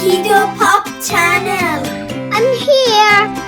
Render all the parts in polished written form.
Kiddo Pop Channel. I'm here.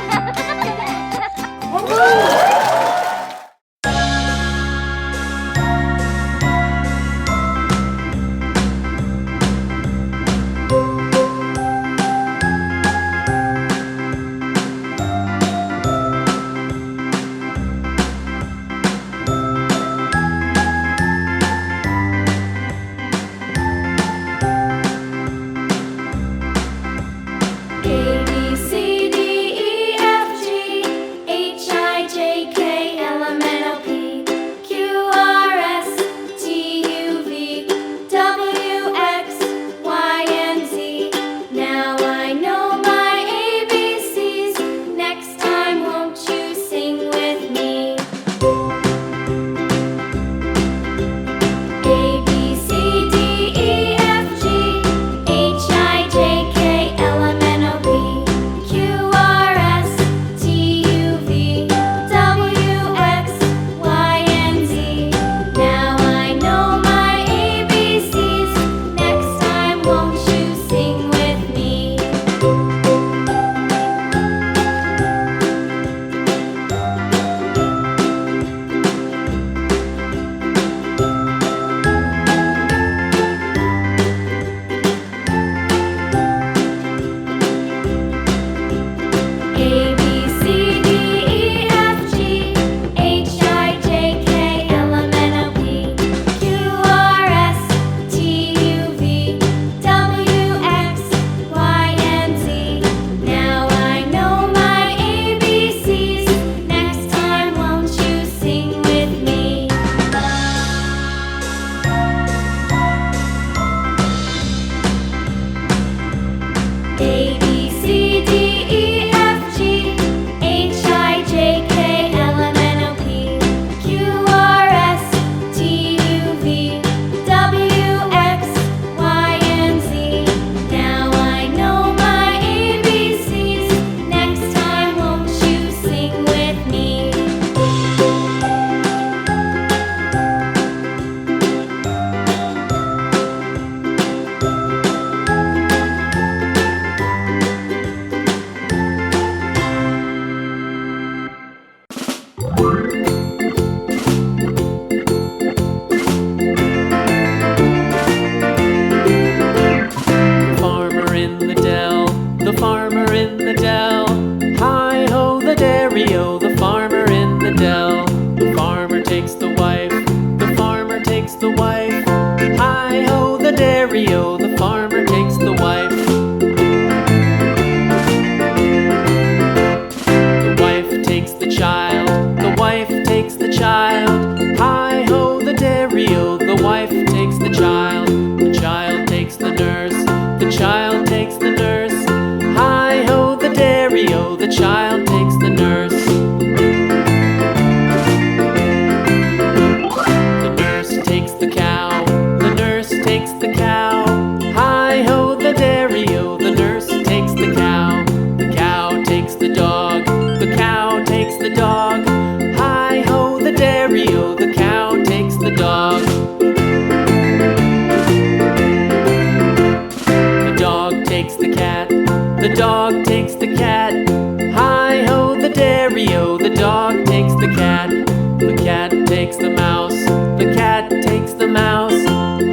The dog takes the cat. Hi-ho, the dairy-o. The dog takes the cat. The cat takes the mouse. The cat takes the mouse.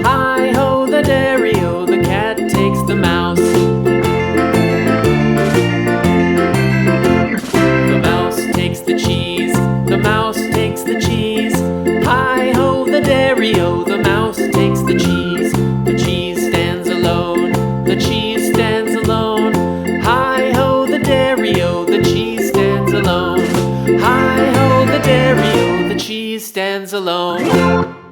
Hi-ho, the dairy-o. The cat takes the mouse. The mouse takes the cheese. The mouse takes the cheese. Hi-ho, the dairy-o. The mouse takes the cheese. The cheese stands alone. The cheese stands alone. Hi-ho, the dairy-o. The cheese stands alone. Hi-ho, the dairy-o. The cheese stands alone.